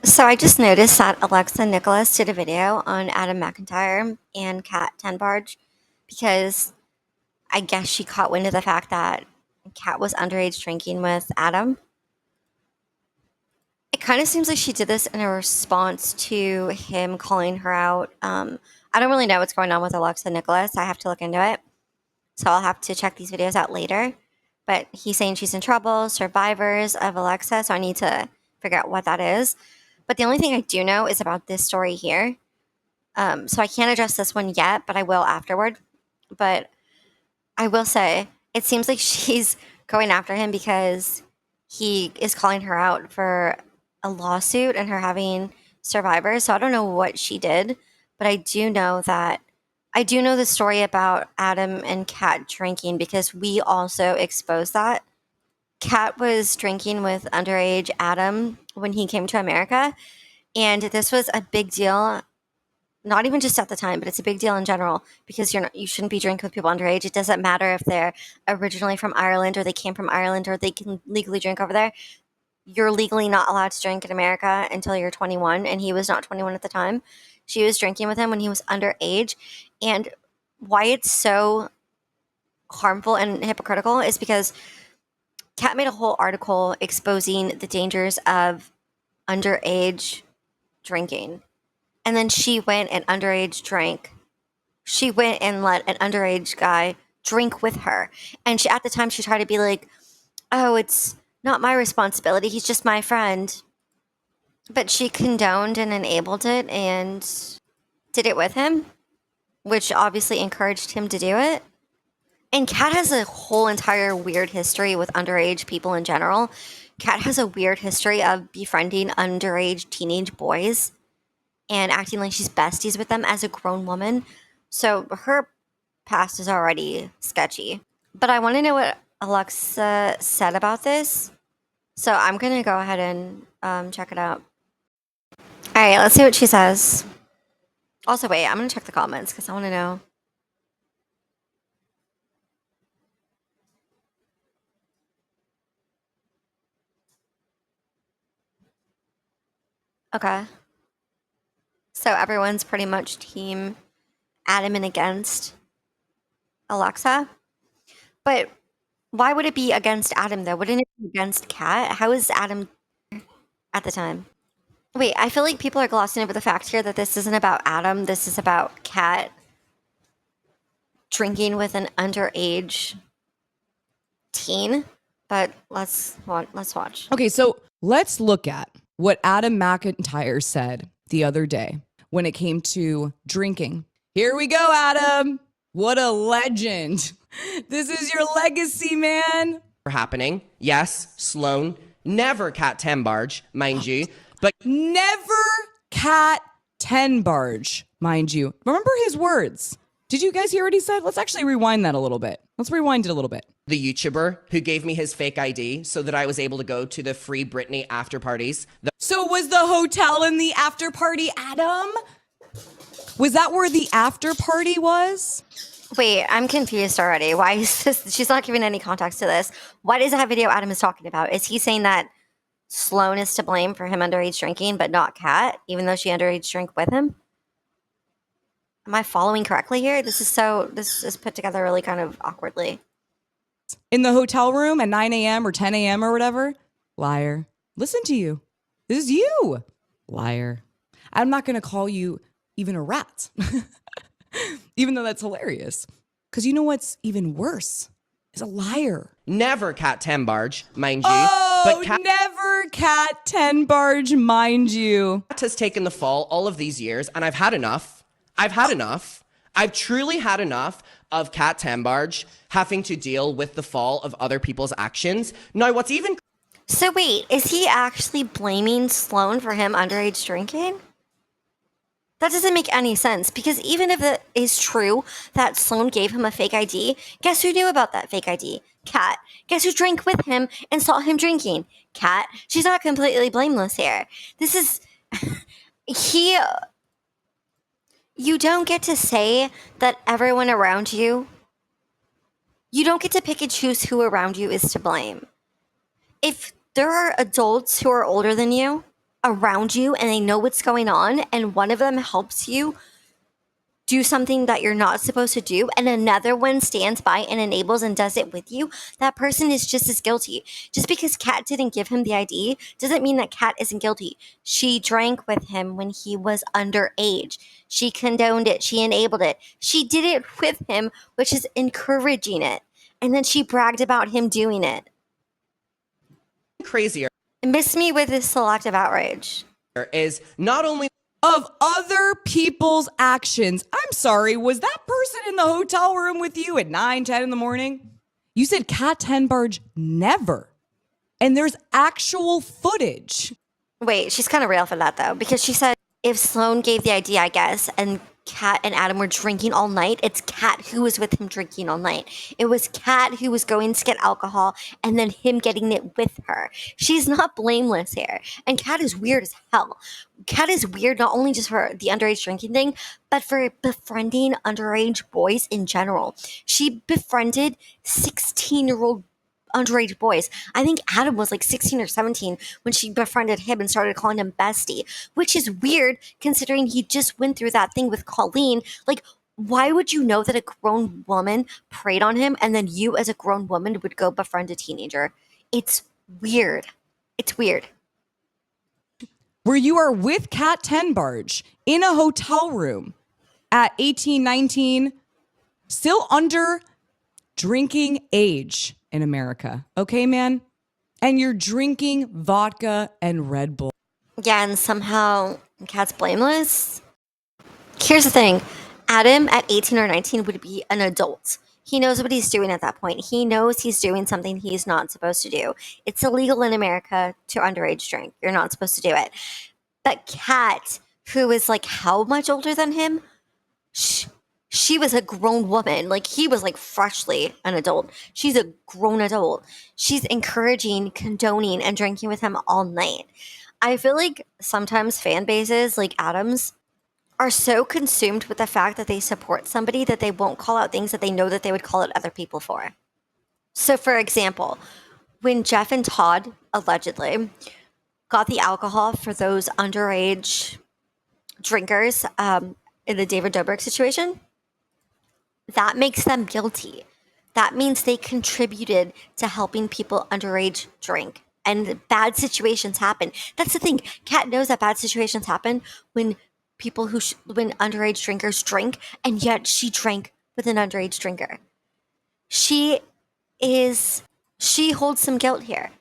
So I just noticed that Alexa Nicholas did a video on Adam McIntyre and Kat Tenbarge because I guess she caught wind of the fact that Kat was underage drinking with Adam. It kind of seems like she did this in a response to him calling her out. I don't really know what's going on with Alexa Nicholas. I have to look into it. So I'll have to check these videos out later. But he's saying she's in trouble, survivors of Alexa. So I need to figure out what that is. But the only thing I do know is about this story here. So I can't address this one yet, but I will afterward. But I will say it seems like she's going after him because he is calling her out for a lawsuit and her having survivors. So I don't know what she did, but I do know the story about Adam and Kat drinking because we also exposed that. Kat was drinking with underage Adam when he came to America, and this was a big deal, not even just at the time, but it's a big deal in general because you shouldn't be drinking with people underage. It doesn't matter if they're originally from Ireland or they came from Ireland or they can legally drink over there. You're legally not allowed to drink in America until you're 21, and he was not 21 at the time. She was drinking with him when he was underage, and why it's so harmful and hypocritical is because Kat made a whole article exposing the dangers of underage drinking. And then she went and underage drank. She went and let an underage guy drink with her. And she, at the time, she tried to be like, oh, it's not my responsibility. He's just my friend. But she condoned and enabled it and did it with him, which obviously encouraged him to do it. And Kat has a whole entire weird history with underage people in general. Kat has a weird history of befriending underage teenage boys and acting like she's besties with them as a grown woman. So her past is already sketchy. But I want to know what Alexa said about this. So I'm going to go ahead and check it out. All right, let's see what she says. Also, wait, I'm going to check the comments because I want to know. Okay. So everyone's pretty much team Adam and against Alexa. But why would it be against Adam though? Wouldn't it be against Kat? How is Adam at the time? Wait, I feel like people are glossing over the fact here that this isn't about Adam. This is about Kat drinking with an underage teen. But let's watch. Okay, so let's look at what Adam McIntyre said the other day when it came to drinking. Here we go, Adam. What a legend. This is your legacy, man. Happening. Yes, Sloan. Never Kat Tenbarge, mind you. But never Kat Tenbarge, mind you. Remember his words. Did you guys hear what he said? Let's actually rewind that a little bit. Let's rewind it a little bit. The YouTuber who gave me his fake ID so that I was able to go to the free Britney after parties. So was the hotel in the after party, Adam? Was that where the after party was? Wait, I'm confused already. Why is this? She's not giving any context to this. What is that video Adam is talking about? Is he saying that Sloan is to blame for him underage drinking, but not Kat, even though she underage drank with him? Am I following correctly here? This is put together really kind of awkwardly. In the hotel room at 9 a.m. or 10 a.m. or whatever? Liar. Listen to you. This is you. Liar. I'm not going to call you even a rat. Even though that's hilarious. Because you know what's even worse? Is a liar. Never Kat Tenbarge, mind you. Oh, but never Kat Tenbarge, mind you. Kat has taken the fall all of these years, and I've had enough. I've truly had enough of Kat Tenbarge having to deal with the fall of other people's actions. Now, what's even... So wait, is he actually blaming Sloan for him underage drinking? That doesn't make any sense, because even if it is true that Sloan gave him a fake ID, guess who knew about that fake ID? Kat. Guess who drank with him and saw him drinking? Kat. She's not completely blameless here. This is... You don't get to say that everyone around you... You don't get to pick and choose who around you is to blame. If there are adults who are older than you, around you and they know what's going on, and one of them helps you do something that you're not supposed to do, and another one stands by and enables and does it with you, that person is just as guilty. Just because Kat didn't give him the ID doesn't mean that Kat isn't guilty. She drank with him when he was underage. She condoned it. She enabled it. She did it with him, which is encouraging it. And then she bragged about him doing it. Crazier Miss me with this selective outrage. is not only of other people's actions. I'm sorry, was that person in the hotel room with you at 9, 10 in the morning? You said Kat Tenbarge never. And there's actual footage. Wait, she's kind of real for that though, because she said if Sloan gave the idea, I guess, and Kat and Adam were drinking all night, it's Kat who was with him drinking all night. It was Kat who was going to get alcohol and then him getting it with her. She's not blameless here. And Kat is weird as hell. Kat is weird not only just for the underage drinking thing, but for befriending underage boys in general. She befriended 16-year-old underage boys. I think Adam was like 16 or 17 when she befriended him and started calling him bestie, which is weird considering he just went through that thing with Colleen. Like, why would you know that a grown woman preyed on him and then you as a grown woman would go befriend a teenager? It's weird. It's weird. Where you are with Kat Tenbarge in a hotel room at 18, 19, still under drinking age in America. Okay, man? And you're drinking vodka and Red Bull. Yeah, and somehow Kat's blameless. Here's the thing. Adam at 18 or 19 would be an adult. He knows what he's doing at that point. He knows he's doing something he's not supposed to do. It's illegal in America to underage drink. You're not supposed to do it. But Kat, who is like how much older than him? She was a grown woman. Like, he was like freshly an adult. She's a grown adult. She's encouraging, condoning, and drinking with him all night. I feel like sometimes fan bases like Adam's are so consumed with the fact that they support somebody that they won't call out things that they know that they would call out other people for. So, for example, when Jeff and Todd allegedly got the alcohol for those underage drinkers in the David Dobrik situation, that makes them guilty. That means they contributed to helping people underage drink. And bad situations happen. That's the thing. Kat knows that bad situations happen when people when underage drinkers drink, and yet she drank with an underage drinker. She holds some guilt here.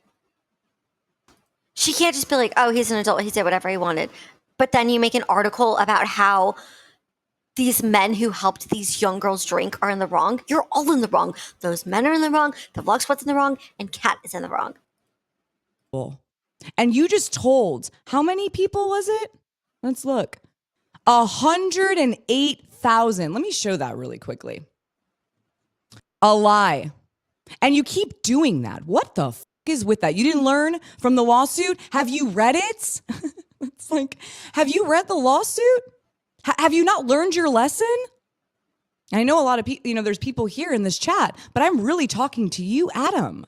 She can't just be like, oh, he's an adult, he did whatever he wanted. But then you make an article about how these men who helped these young girls drink are in the wrong. You're all in the wrong. Those men are in the wrong, the vlog squad's in the wrong, and Kat is in the wrong. And you just told, how many people was it? Let's look. 108,000. Let me show that really quickly. A lie. And you keep doing that. What the f is with that? You didn't learn from the lawsuit? Have you read it? It's like, have you read the lawsuit? Have you not learned your lesson? I know a lot of people, there's people here in this chat, but I'm really talking to you, Adam.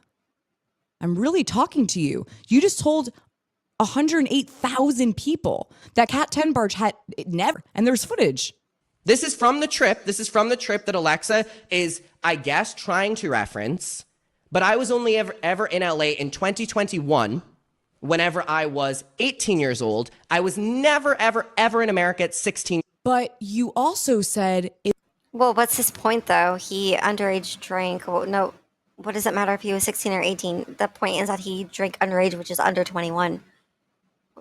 I'm really talking to you. You just told 108,000 people that Kat Tenbarge had never, and there's footage. This is from the trip. This is from the trip that Alexa is, I guess, trying to reference. But I was only ever in LA in 2021. Whenever I was 18 years old, I was never, ever in America at 16. But you also said... Well, what's his point, though? He underage drank. Well, no, what does it matter if he was 16 or 18? The point is that he drank underage, which is under 21.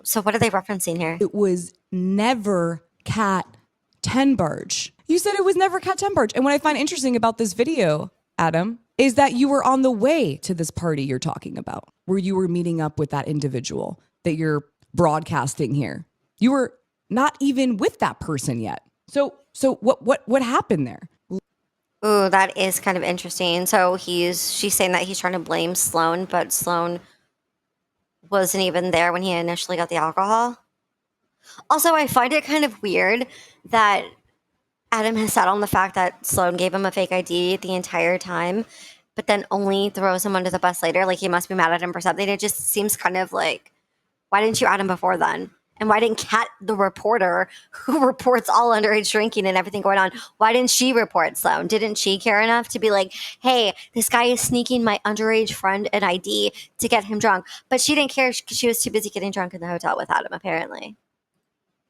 So what are they referencing here? It was never Kat Tenbarge. You said it was never Kat Tenbarge. And what I find interesting about this video, Adam, is that you were on the way to this party you're talking about, where you were meeting up with that individual that you're broadcasting here. You were not even with that person yet. So what happened there? Ooh, that is kind of interesting. So she's saying that he's trying to blame Sloan, but Sloan wasn't even there when he initially got the alcohol. Also, I find it kind of weird that Adam has sat on the fact that Sloan gave him a fake ID the entire time, but then only throws him under the bus later. Like, he must be mad at him for something. It just seems kind of like, Why didn't you add him before then? And why didn't Kat, the reporter who reports all underage drinking and everything going on, why didn't she report Sloan? Didn't she care enough to be like, hey, this guy is sneaking my underage friend an ID to get him drunk? But she didn't care because she was too busy getting drunk in the hotel with Adam, apparently.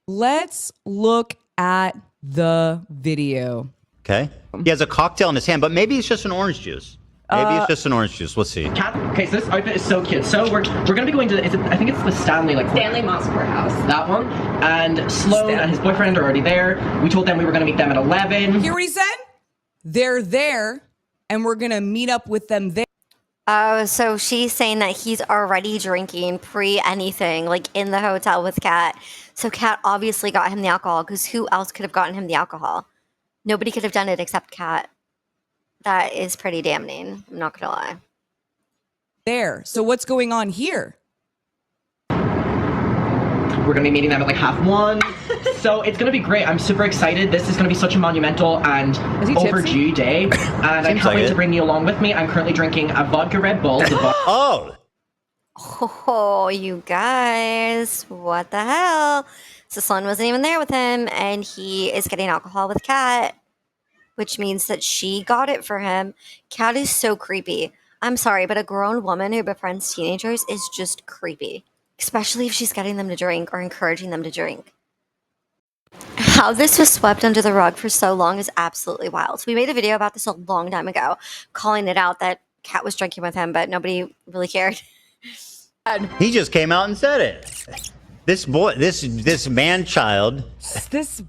Let's look at the video. Okay. He has a cocktail in his hand, but maybe it's just an orange juice. Maybe it's just an orange juice. Let's see. Okay, so this outfit is so cute. So we're gonna be going to I think it's the Stanley Moss Courthouse. that one. And Sloan and his boyfriend are already there. We told them we were gonna meet them at 11. Hear what he said? They're there, and we're gonna meet up with them there. Oh, so she's saying that he's already drinking pre anything, like in the hotel with Kat. So Kat obviously got him the alcohol because who else could have gotten him the alcohol? Nobody could have done it except Kat. That is pretty damning. I'm not gonna lie. There. So what's going on here? We're gonna be meeting them at like 1:30. So it's gonna be great. I'm super excited. This is gonna be such a monumental and overdue day. And I can't wait to bring you along with me. I'm currently drinking a vodka Red Bull. Oh. Oh, you guys, what the hell? So Sloan wasn't even there with him, and he is getting alcohol with Kat, which means that she got it for him. Kat is so creepy. I'm sorry, but a grown woman who befriends teenagers is just creepy, especially if she's getting them to drink or encouraging them to drink. How this was swept under the rug for so long is absolutely wild. We made a video about this a long time ago, calling it out that Kat was drinking with him, but nobody really cared. He just came out and said it. This boy, this man-child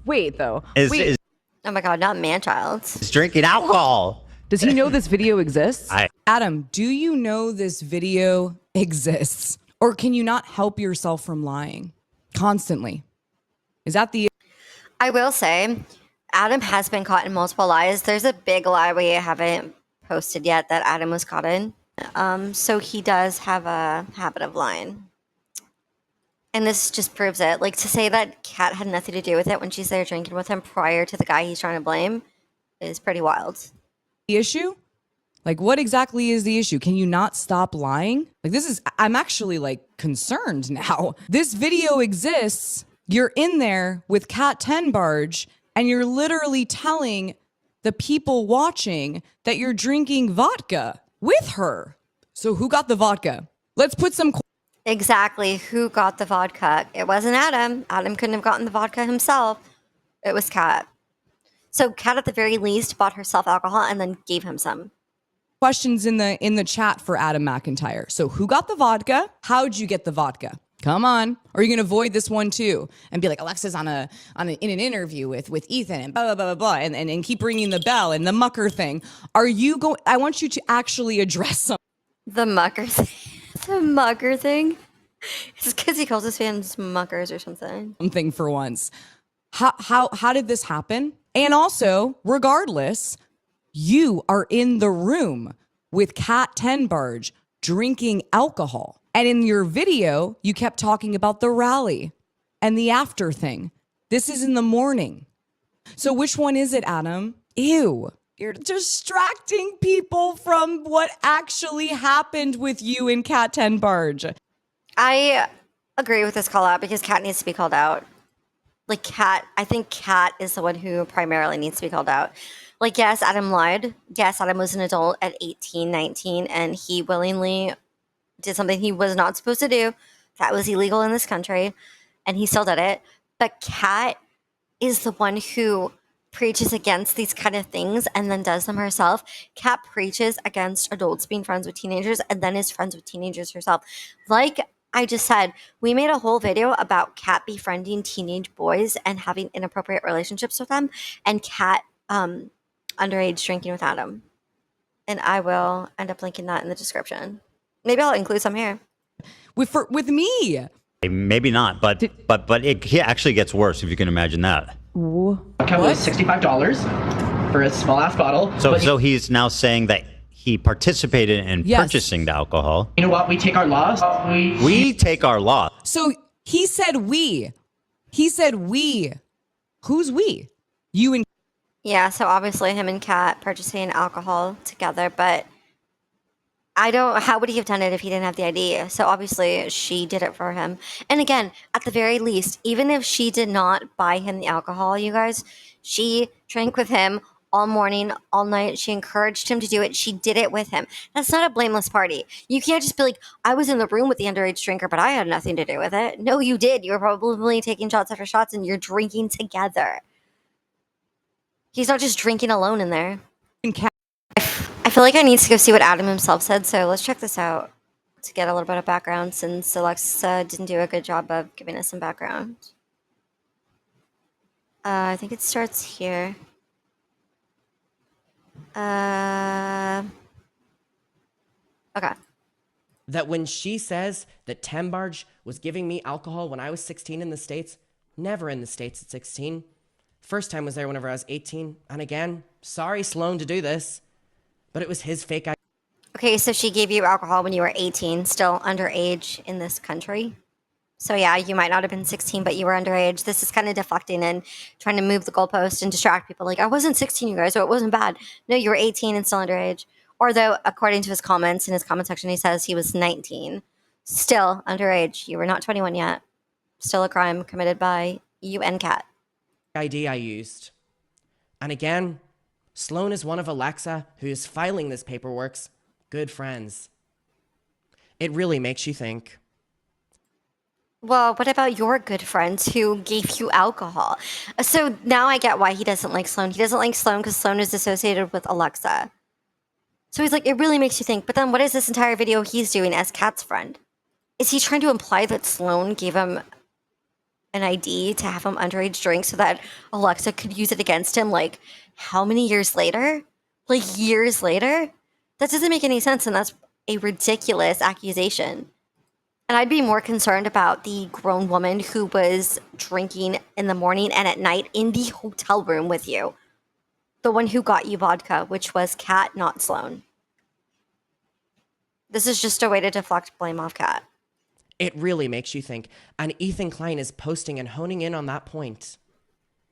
Wait, though. is Oh my God, not man-child. drinking alcohol. Does he know this video exists? Adam, do you know this video exists? Or can you not help yourself from lying constantly? Is that the... I will say, Adam has been caught in multiple lies. There's a big lie we haven't posted yet that Adam was caught in. So he does have a habit of lying. And this just proves it. Like, to say that Kat had nothing to do with it when she's there drinking with him prior to the guy he's trying to blame is pretty wild. The issue? Like, what exactly is the issue? Can you not stop lying? Like, I'm actually like concerned now. This video exists. You're in there with Kat Tenbarge, and you're literally telling the people watching that you're drinking vodka with her. So who got the vodka? Let's put some... Exactly. Who got the vodka? It wasn't Adam. Adam couldn't have gotten the vodka himself. It was Kat. So Kat, at the very least, bought herself alcohol and then gave him some. Questions in the chat for Adam McIntyre. So who got the vodka? How'd you get the vodka? Come on. Or are you going to avoid this one too and be like, Alexa's in an interview with Ethan and blah, blah, blah, blah, and keep ringing the bell and the mucker thing. Are you going... I want you to actually address some... The mucker thing. The mucker thing? It's because he calls his fans muckers or something. Something for once. How did this happen? And also, regardless, you are in the room with Kat Tenbarge drinking alcohol. And in your video, you kept talking about the rally and the after thing. This is in the morning. So which one is it, Adam? Ew. You're distracting people from what actually happened with you and Kat Tenbarge. I agree with this call out because Kat needs to be called out. Like, Kat, I think Kat is the one who primarily needs to be called out. Like, yes, Adam lied. Yes, Adam was an adult at 18, 19, and he willingly did something he was not supposed to do. That was illegal in this country, and he still did it. But Kat is the one who preaches against these kind of things and then does them herself. Kat preaches against adults being friends with teenagers and then is friends with teenagers herself. Like I just said, we made a whole video about Kat befriending teenage boys and having inappropriate relationships with them, and Kat underage drinking with Adam. And I will end up linking that in the description. Maybe I'll include some here. With me. Maybe not, but it actually gets worse if you can imagine that. Vodka was $65 for a small ass bottle. So he's now saying that he participated in purchasing the alcohol. You know what? We take our loss. We take our loss. So he said we. He said we. Who's we? You and... Yeah, so obviously him and Kat purchasing alcohol together, but How would he have done it if he didn't have the ID? So obviously she did it for him. And again, at the very least, even if she did not buy him the alcohol, you guys, she drank with him all morning, all night. She encouraged him to do it. She did it with him. That's not a blameless party. You can't just be like, I was in the room with the underage drinker, but I had nothing to do with it. No, you did. You were probably taking shots after shots and you're drinking together. He's not just drinking alone in there. And Kat, I feel like I need to go see what Adam himself said, so let's check this out to get a little bit of background since Alexa didn't do a good job of giving us some background. I think it starts here. Okay. That when she says that Tenbarge was giving me alcohol when I was 16 in the States, never in the States at 16. First time was there whenever I was 18. And again, sorry, Sloan, to do this, but it was his fake ID. Okay, so she gave you alcohol when you were 18, still underage in this country. So yeah, you might not have been 16, but you were underage. This is kind of deflecting and trying to move the goalpost and distract people. Like, I wasn't 16, you guys, so it wasn't bad. No, you were 18 and still underage. Or though, according to his comments, in his comment section, he says he was 19. Still underage. You were not 21 yet. Still a crime committed by you and Kat. ID I used. And again, Sloan is one of Alexa, who is filing this paperwork's good friends. It really makes you think. Well, what about your good friends who gave you alcohol? So now I get why he doesn't like Sloan. He doesn't like Sloan because Sloan is associated with Alexa. So he's like, it really makes you think. But then what is this entire video he's doing as Kat's friend? Is he trying to imply that Sloan gave him an ID to have him underage drink so that Alexa could use it against him, like, how many years later? Like, years later? That doesn't make any sense, and that's a ridiculous accusation. And I'd be more concerned about the grown woman who was drinking in the morning and at night in the hotel room with you. The one who got you vodka, which was Kat, not Sloan. This is just a way to deflect blame off Kat. It really makes you think. And Ethan Klein is posting and honing in on that point.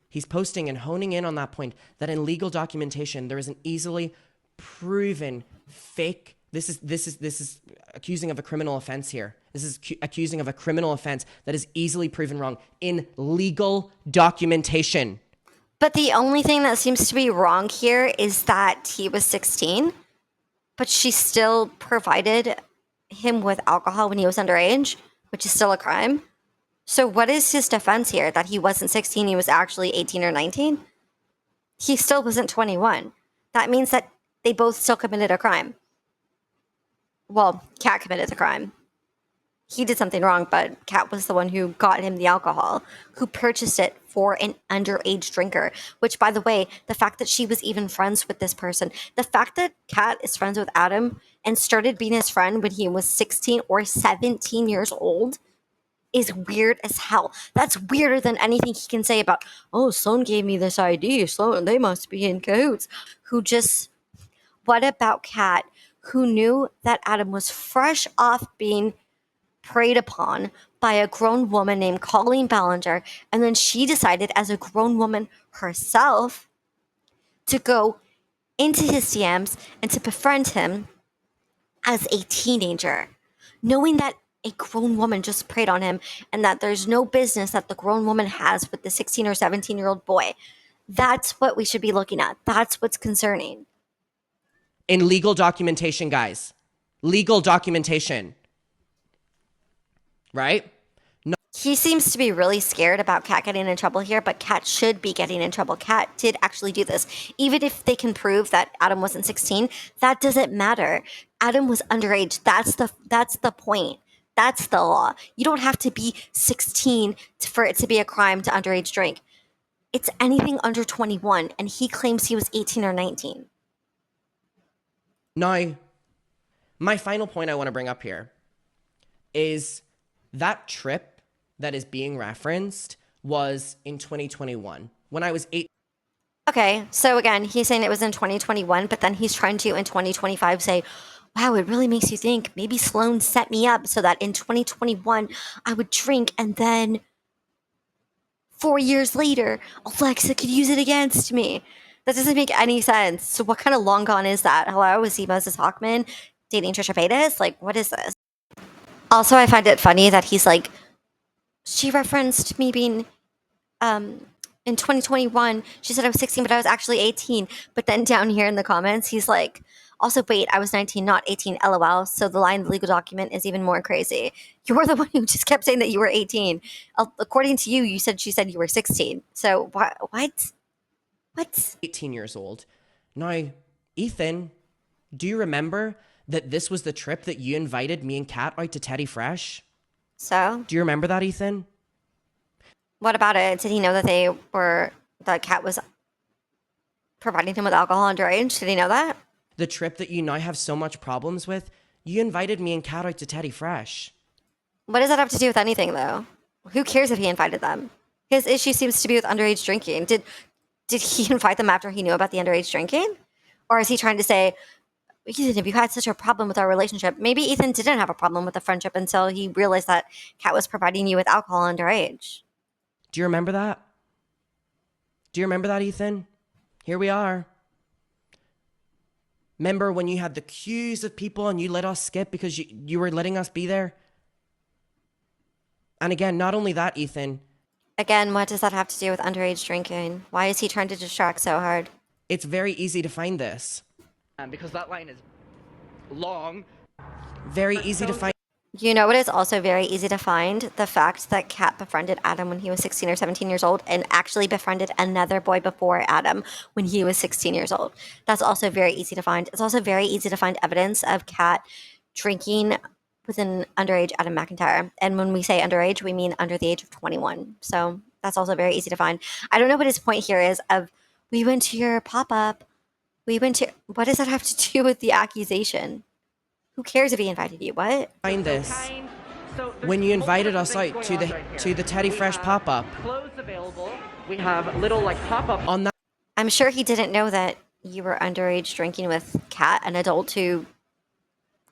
He's posting and honing in on that point that in legal documentation, there is an easily proven fake. This is accusing of a criminal offense here. This is accusing of a criminal offense that is easily proven wrong in legal documentation. But the only thing that seems to be wrong here is that he was 16, but she still provided him with alcohol when he was underage, which is still a crime. So what is his defense here? That he wasn't 16, he was actually 18 or 19? He still wasn't 21. That means that they both still committed a crime. Well, Kat committed the crime. He did something wrong, but Kat was the one who got him the alcohol, who purchased it for an underage drinker. Which, by the way, the fact that she was even friends with this person, the fact that Kat is friends with Adam and started being his friend when he was 16 or 17 years old is weird as hell. That's weirder than anything he can say about, oh, Sloan gave me this ID. Sloan, they must be in cahoots. What about Kat, who knew that Adam was fresh off being preyed upon by a grown woman named Colleen Ballinger, and then she decided as a grown woman herself to go into his DMs and to befriend him as a teenager, knowing that a grown woman just preyed on him and that there's no business that the grown woman has with the 16 or 17-year-old boy. That's what we should be looking at. That's what's concerning. In legal documentation, guys. Legal documentation. Right? No. He seems to be really scared about Kat getting in trouble here, but Kat should be getting in trouble. Kat did actually do this. Even if they can prove that Adam wasn't 16, that doesn't matter. Adam was underage. That's the point. That's the law. You don't have to be 16 for it to be a crime to underage drink. It's anything under 21, and he claims he was 18 or 19. Now, my final point I want to bring up here is that trip that is being referenced was in 2021 when I was 8. Okay, so again, he's saying it was in 2021, but then he's trying to, in 2025, say, wow, it really makes you think maybe Sloan set me up so that in 2021 I would drink and then 4 years later, Alexa could use it against me. That doesn't make any sense. So what kind of long gone is that? Hello, is he Moses Hockman? dating Trisha Paytas? Like, what is this? Also, I find it funny that he's like, she referenced me being in 2021. She said I was 16, but I was actually 18. But then down here in the comments, he's like, also, wait, I was 19, not 18, lol. So the line in the legal document is even more crazy. You're the one who just kept saying that you were 18. According to you, you said she said you were 16. So what? What? 18 years old. Now, Ethan, do you remember that this was the trip that you invited me and Kat out to Teddy Fresh? So Do you remember that, Ethan? what about it? Did he know that Kat was providing him with alcohol underage? Did he know that? The trip that you now have so much problems with, you invited me and Kat out to Teddy Fresh. What does that have to do with anything, though? Who cares if he invited them? His issue seems to be with underage drinking. Did he invite them after he knew about the underage drinking? Or is he trying to say, Ethan, if you had such a problem with our relationship, maybe Ethan didn't have a problem with the friendship until he realized that Kat was providing you with alcohol underage. Do you remember that? Do you remember that, Ethan? Here we are. Remember when you had the queues of people and you let us skip because you were letting us be there? And again, not only that, Ethan, Again, what does that have to do with underage drinking? Why is he trying to distract so hard? it's very easy to find this. Because that line is long. Very easy to find. You know what is also very easy to find? The fact that Kat befriended Adam when he was 16 or 17 years old and actually befriended another boy before Adam when he was 16 years old. That's also very easy to find. It's also very easy to find evidence of Kat drinking with an underage Adam McIntyre. And when we say underage, we mean under the age of 21. So that's also very easy to find. I don't know what his point here is of, we went to your pop-up. What does that have to do with the accusation? Who cares if he invited you? What? Find this. When you invited us out to the Teddy Fresh pop-up. Clothes available. We have little like pop-up. On I'm sure he didn't know that you were underage drinking with Kat, an adult who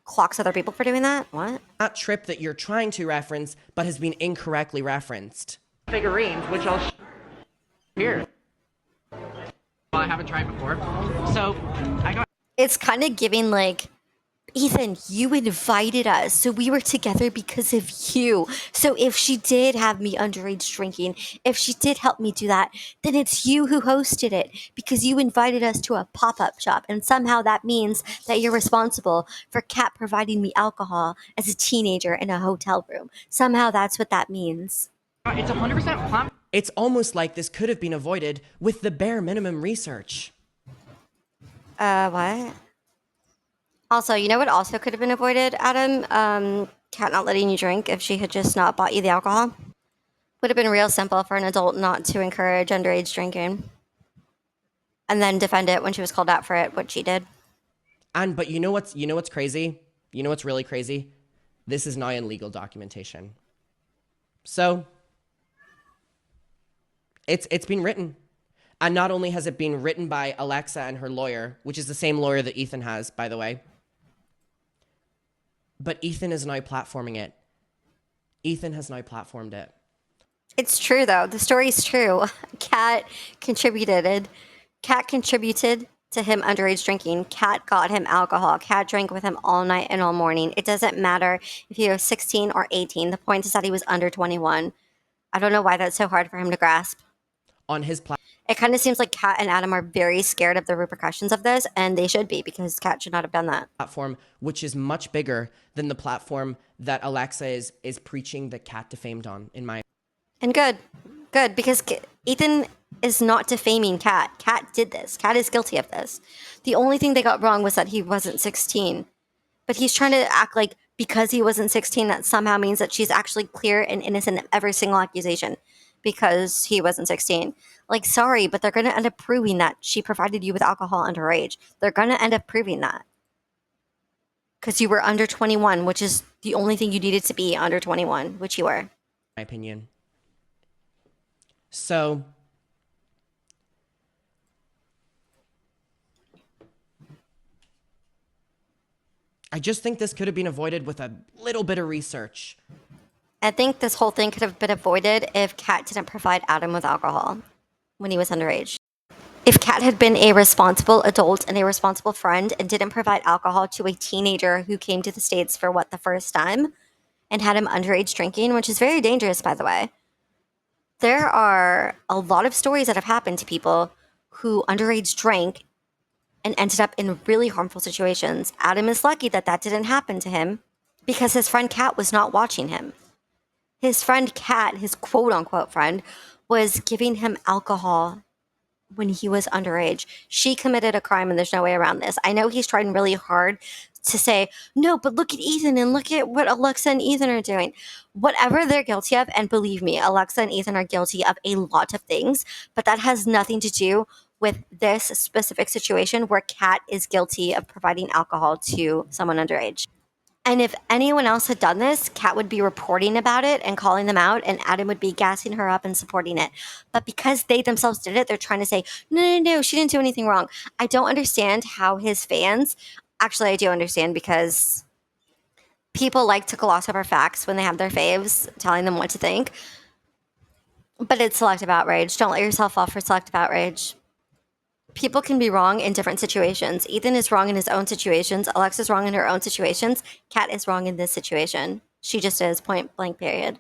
clocks other people for doing that. What? that trip that you're trying to reference but has been incorrectly referenced. Figurines, which I'll here. Well, I haven't tried before. So I got It's kind of giving like, Ethan, you invited us, so we were together because of you. So if she did have me underage drinking, if she did help me do that, then it's you who hosted it because you invited us to a pop-up shop, and somehow that means that you're responsible for Kat providing me alcohol as a teenager in a hotel room. Somehow that's what that means. it's 100% plant. It's almost like this could have been avoided with the bare minimum research. What? Also, you know what also could have been avoided, Adam? Kat not letting you drink if she had just not bought you the alcohol. Would have been real simple for an adult not to encourage underage drinking. And then defend it when she was called out for it, what she did. But you know what's crazy? You know what's really crazy? This is now in legal documentation. So it's been written. And not only has it been written by Alexa and her lawyer, which is the same lawyer that Ethan has, by the way, but Ethan is now platforming it. Ethan has now platformed it. It's true, though. The story's true. Kat contributed to him underage drinking. Kat got him alcohol. Kat drank with him all night and all morning. It doesn't matter if he was 16 or 18. The point is that he was under 21. I don't know why that's so hard for him to grasp. On his platform. It kind of seems like Kat and Adam are very scared of the repercussions of this, and they should be, because Kat should not have done that. Platform, which is much bigger than the platform that Alexa is preaching that Kat defamed on, in my. And good, because Ethan is not defaming Kat. Kat did this. Kat is guilty of this. The only thing they got wrong was that he wasn't 16. But he's trying to act like because he wasn't 16, that somehow means that she's actually clear and innocent of every single accusation because he wasn't 16. Like, sorry, but they're going to end up proving that she provided you with alcohol underage. They're going to end up proving that. Because you were under 21, which is the only thing you needed to be under 21, which you were. My opinion. So, I just think this could have been avoided with a little bit of research. I think this whole thing could have been avoided if Kat didn't provide Adam with alcohol when he was underage. If Kat had been a responsible adult and a responsible friend and didn't provide alcohol to a teenager who came to the States for the first time and had him underage drinking, which is very dangerous, by the way. There are a lot of stories that have happened to people who underage drank and ended up in really harmful situations. Adam is lucky that that didn't happen to him because his friend Kat was not watching him. His friend Kat, his quote unquote friend, was giving him alcohol when he was underage. She committed a crime and there's no way around this. I know he's trying really hard to say, no, but look at Ethan and look at what Alexa and Ethan are doing. Whatever they're guilty of, and believe me, Alexa and Ethan are guilty of a lot of things, but that has nothing to do with this specific situation where Kat is guilty of providing alcohol to someone underage. And if anyone else had done this, Kat would be reporting about it and calling them out, and Adam would be gassing her up and supporting it. But because they themselves did it, they're trying to say, no, she didn't do anything wrong. I don't understand how his fans, actually, I do understand because people like to gloss over facts when they have their faves telling them what to think. But it's selective outrage. Don't let yourself fall for selective outrage. People can be wrong in different situations. Ethan is wrong in his own situations. Alexa's wrong in her own situations. Kat is wrong in this situation. She just is, point blank, period.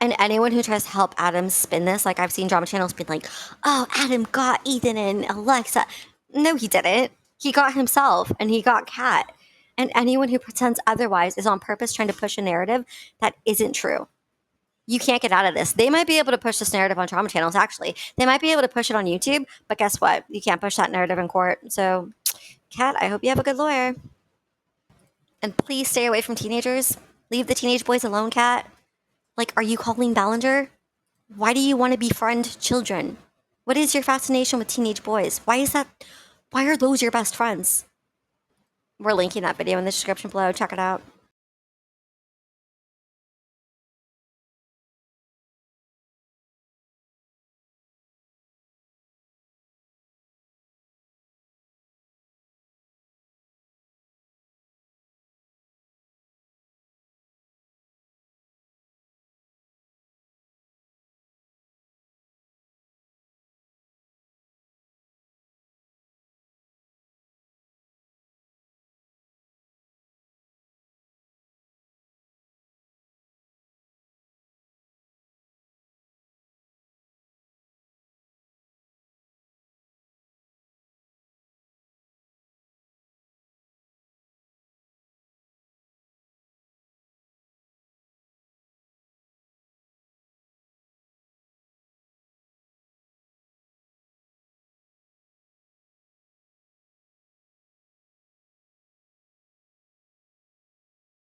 And anyone who tries to help Adam spin this, like I've seen drama channels be like, oh, Adam got Ethan and Alexa. No, he didn't. He got himself and he got Kat. And anyone who pretends otherwise is on purpose trying to push a narrative that isn't true. You can't get out of this. They might be able to push this narrative on drama channels, actually. They might be able to push it on YouTube, but guess what? You can't push that narrative in court. So, Kat, I hope you have a good lawyer. And please stay away from teenagers. Leave the teenage boys alone, Kat. Like, are you Colleen Ballinger? Why do you want to befriend children? What is your fascination with teenage boys? Why are those your best friends? We're linking that video in the description below. Check it out.